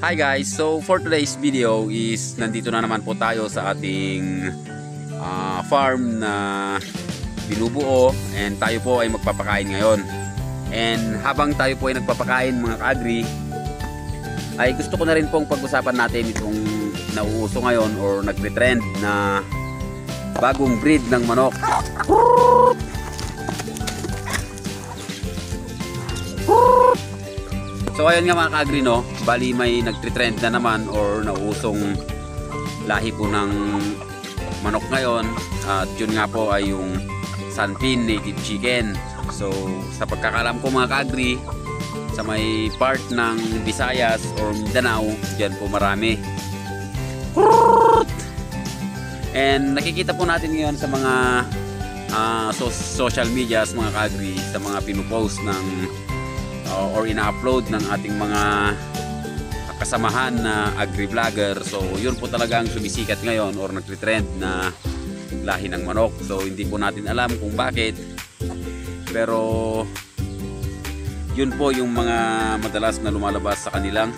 Hi guys, so for today's video is nandito na naman po tayo sa ating farm na binubuo, and tayo po ay magpapakain ngayon. And habang tayo po ay nagpapakain mga ka-agri, ay gusto ko na rin pong pag-usapan natin itong nauuso ngayon or nagre-trend na bagong breed ng manok. So ayun nga mga ka-agri, no, bali may nagtre-trend na naman or nauusong lahi po ng manok ngayon, at yun nga po ay yung Sunpin Native Chicken. So sa pagkakalam ko mga ka-agri, sa may part ng Visayas or Mindanao, dyan po marami. And nakikita po natin ngayon sa mga social medias mga ka-agri, sa mga pinupost ng or ina-upload ng ating mga kasamahan na agri-vlogger. So yun po talagang sumisikat ngayon or nagtre-trend na lahi ng manok. So hindi po natin alam kung bakit, pero yun po yung mga madalas na lumalabas sa kanilang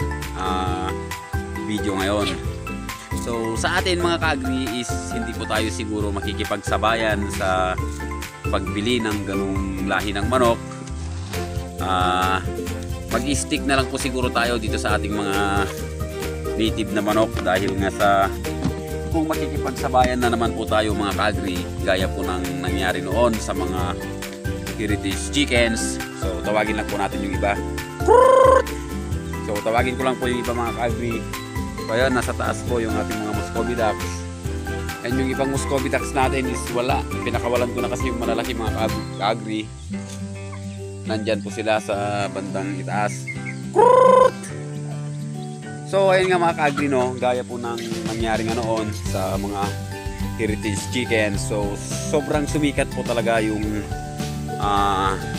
video ngayon. So sa atin mga ka-agri is hindi po tayo siguro makikipagsabayan sa pagbili ng ganung lahi ng manok. Mag-stick na lang po siguro tayo dito sa ating mga native na manok, dahil nga sa kung makikipagsabayan na naman po tayo mga ka-agri gaya po ng nangyari noon sa mga heritage chickens. So tawagin lang po natin yung iba. So tawagin ko lang po yung iba mga ka-agri. So ayan, nasa taas po yung ating mga Muscovy ducks, and yung ibang Muscovy ducks natin is wala, pinakawalan ko na kasi yung malalaki mga ka-agri. Nandyan po sila sa bandang itaas. So ayun nga mga ka-agri, no, gaya po ng nangyari nga noon sa mga heritage chickens. So sobrang sumikat po talaga yung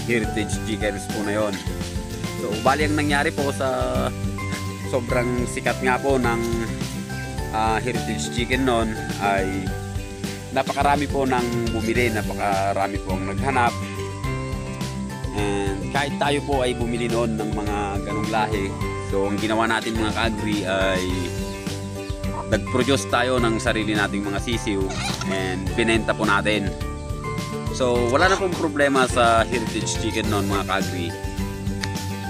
heritage chickens po na yon. So bali ang nangyari po sa sobrang sikat nga po ng heritage chicken noon ay napakarami po ng bumili, napakarami po ang naghanap. And kahit tayo po ay bumili noon ng mga ganong lahi, so ang ginawa natin mga ka-agri ay nag-produce tayo ng sarili nating mga sisiw and binenta po natin. So wala na pong problema sa heritage chicken noon mga ka-agri,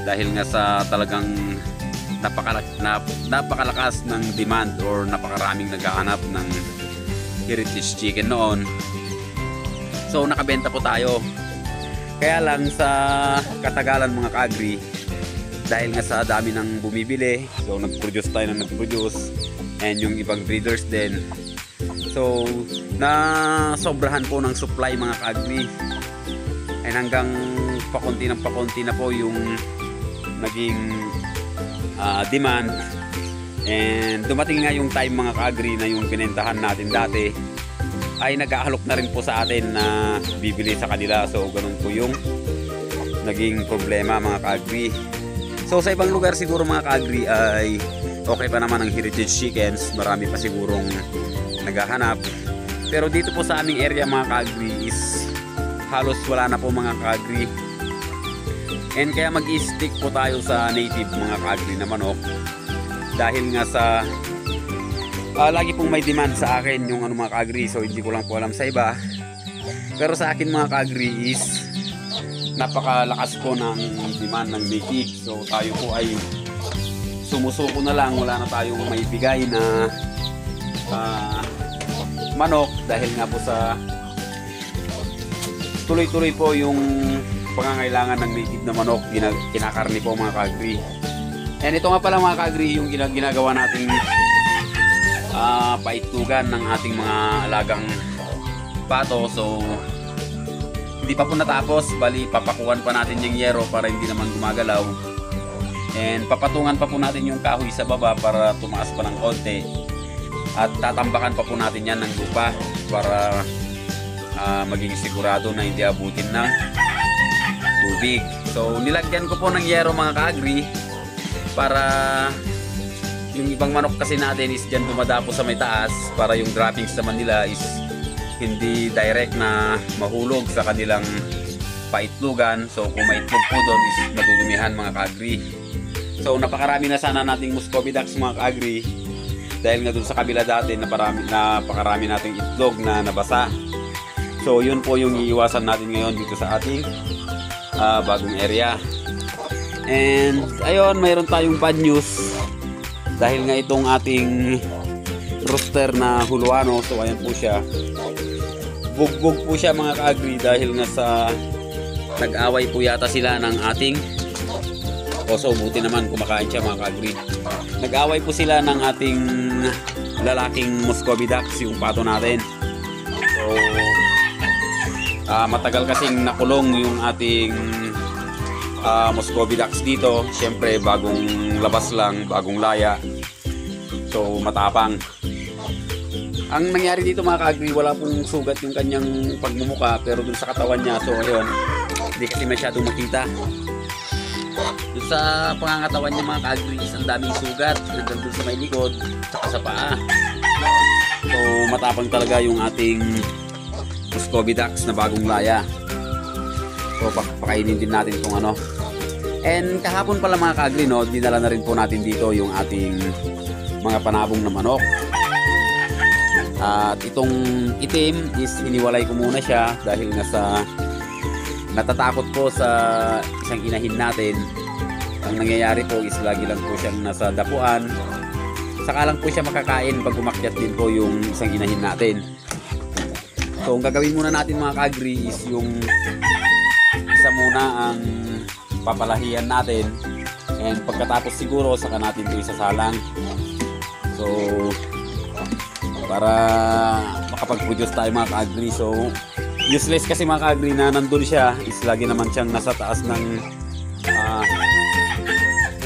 dahil nga sa talagang napakalakas ng demand or napakaraming naghahanap ng heritage chicken noon. So nakabenta po tayo. Kaya lang sa katagalan mga ka-agri, dahil nga sa dami ng bumibili, so nag-produce tayo ng nag-produce, and yung ibang breeders din, so na sobrahan po ng supply mga ka-agri, and hanggang pakunti na po yung naging demand. And dumating nga yung time mga ka-agri na yung binentahan natin dati ay nag-aalok na rin po sa atin na bibili sa kanila. So ganun po yung naging problema mga ka-agri. So sa ibang lugar siguro mga ka-agri ay okay pa naman ang heritage chickens, marami pa sigurong naghahanap. Pero dito po sa aming area mga ka-agri is halos wala na po mga ka-agri. And kaya mag-stick po tayo sa native mga ka-agri na manok, dahil nga sa lagi pong may demand sa akin yung mga ka-agri. So hindi ko lang po alam sa iba, pero sa akin mga ka-agri is napakalakas po ng demand ng native. So tayo po ay sumusuko na lang, wala na tayong maibigay na manok, dahil nga po sa tuloy-tuloy po yung pangangailangan ng native na manok, kinakarni po mga ka-agri. And ito nga pala mga ka-agri yung ginagawa nating paitlugan ng ating mga alagang pato. So hindi pa po natapos, bali papakuan pa natin yung yero para hindi naman gumagalaw, and papatungan pa po natin yung kahoy sa baba para tumaas pa ng konti, at tatambakan pa po natin yan ng lupa para maging sigurado na hindi abutin ng tubig. So nilagyan ko po ng yero mga ka-agri para yung ibang manok kasi natin is dyan dumadapo sa may taas, para yung droppings naman nila is hindi direct na mahulog sa kanilang paitlugan. So kung maitlog po doon is madudumihan mga ka-agri. So napakarami na sana nating Muscovy ducks mga ka-agri, dahil nga dun sa kabila dati napakarami nating itlog na nabasa. So yun po yung iiwasan natin ngayon dito sa ating bagong area. And ayun, mayroon tayong bad news, dahil nga itong ating rooster na Huluano, so ayan po siya, bugbog po siya mga ka-agri, dahil nga sa nag-away po yata sila ng ating so buti naman kumakain siya mga ka-agri. Nag-away po sila ng ating lalaking Muscovy ducks, yung pato natin. So matagal kasing nakulong yung ating Muscovy ducks dito. Siyempre bagong labas lang, bagong laya, so matapang. Ang nangyari dito mga ka-agri, wala pong sugat yung kanyang pagmumuka, pero dun sa katawan niya, so ayun, hindi kasi masyadong makita. Dun sa pangangatawan niya mga ka-agri, ang daming sugat hanggang dun sa may likod saka sa paa. So matapang talaga yung ating Muscovy ducks na bagong laya. So pakainin din natin kung ano. And kahapon pala mga ka-agri, no, dinala na rin po natin dito yung ating mga panabong na manok. At itong itim is iniwalay ko muna siya dahil nga sa natatakot po sa isang inahin natin. Ang nangyayari po is lagi lang po siyang nasa dapuan. Saka lang po siya makakain pag umakyat din po yung isang inahin natin. So ang gagawin muna natin mga ka-agri is yung isa muna ang papalahian natin, and pagkatapos siguro saka natin ito isasalang. So para makapag-produce tayo mga ka-agri. So useless kasi mga ka-agri na nandun siya, is lagi naman siyang nasa taas ng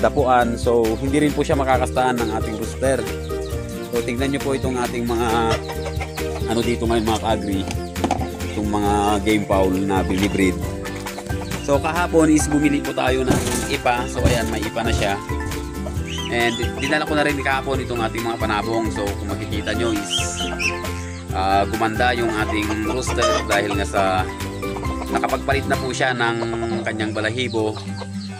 dapuan. So hindi rin po siya makakastahan ng ating rooster. So tingnan nyo po itong ating mga ano dito ngayon mga ka-agri, itong mga game fowl na binibreed. So kahapon is bumili po tayo ng ipa. So ayan, may ipa na siya. And dinala ko na rin kahapon itong ating mga panabong. So kung makikita nyo is gumanda yung ating rooster dahil nga sa nakapagpalit na po siya ng kanyang balahibo.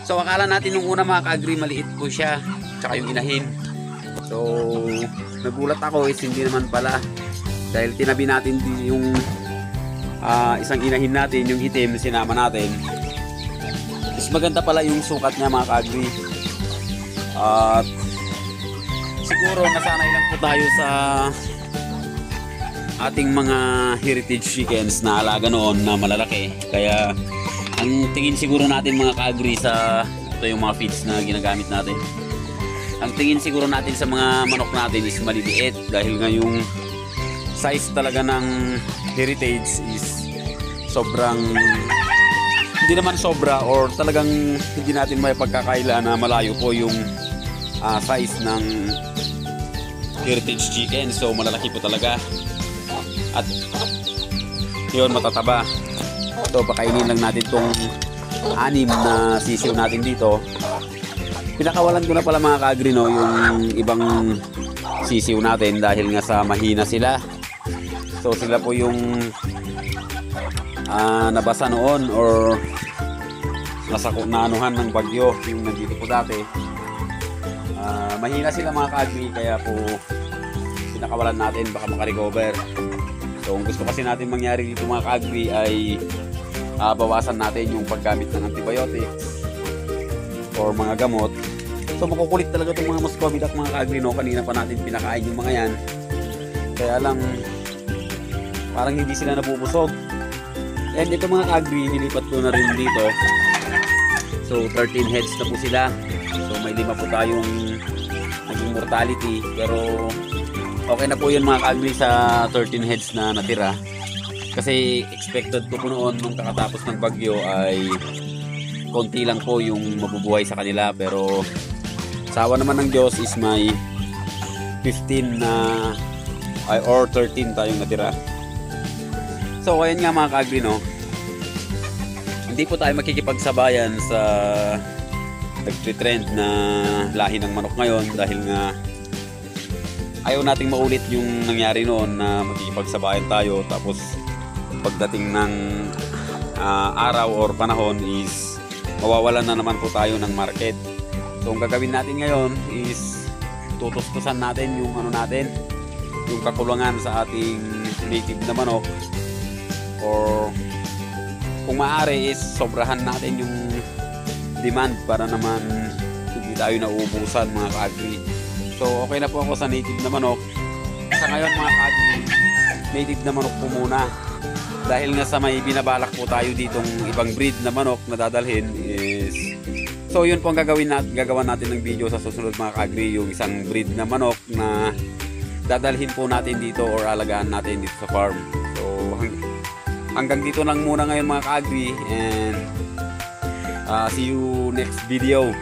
So akala natin nung una mga ka-agri maliit po siya, tsaka yung inahin. So nagulat ako is hindi naman pala, dahil tinabi natin yung isang inahin natin, yung itim, sinama natin. Is maganda pala yung sukat niya mga ka-agri. At siguro nasanay lang po tayo sa ating mga heritage chickens na alaga noon na malalaki. Kaya ang tingin siguro natin mga ka-agri sa ito yung mga feeds na ginagamit natin. Ang tingin siguro natin sa mga manok natin is maliliit, dahil nga yung size talaga ng heritage is sobrang, hindi naman sobra, or talagang hindi natin may pagkakaila na malayo po yung size ng heritage chicken. So malalaki po talaga, at yun, matataba. So pakainin lang natin tong 6 na sisiw natin dito. Pinakawalan ko na pala mga ka-agri, no, yung ibang sisiw natin dahil nga sa mahina sila. So sila po yung nabasa noon or naanuhan ng bagyo, yung nandito po dati. Mahina sila mga ka-agri, kaya po pinakawalan natin, baka makarecover. So ang gusto kasi natin mangyari dito mga ka-agri ay bawasan natin yung paggamit ng antibiotics or mga gamot. So makukulit talaga itong mga Muscovy duck mga ka-agri, no? Kanina pa natin pinakain yung mga yan, kaya lang parang hindi sila nabubusog. And ito mga ka-agri, nilipat ko na rin dito. So 13 heads na po sila. So may 5 po tayong naging mortality, pero okay na po yun mga ka-agri sa 13 heads na natira. Kasi expected ko po noon nung kakatapos ng bagyo ay konti lang po yung mabubuhay sa kanila, pero sawa naman ng Diyos is may 15 na or 13 tayong natira. So ayan nga mga ka-agri, no, hindi po tayo makikipagsabayan sa nagtitrend na lahi ng manok ngayon, dahil nga ayaw nating maulit yung nangyari noon na makikipagsabayan tayo, tapos pagdating ng araw or panahon is mawawalan na naman po tayo ng market. So ang gagawin natin ngayon is tutustusan natin yung natin, yung kakulangan sa ating native na manok, or kung maaari is sobrahan natin yung demand para naman hindi tayo nauubusan mga ka-agri. So okay na po ako sa native na manok. Sa ngayon mga ka-agri, native na manok po muna. Dahil nga sa may binabalak po tayo ditong ibang breed na manok na dadalhin is, so yun po ang gagawa natin ng video sa susunod mga ka-agri, yung isang breed na manok na dadalhin po natin dito or alagaan natin dito sa farm. So hanggang dito lang muna ngayon mga ka-agri, and see you next video.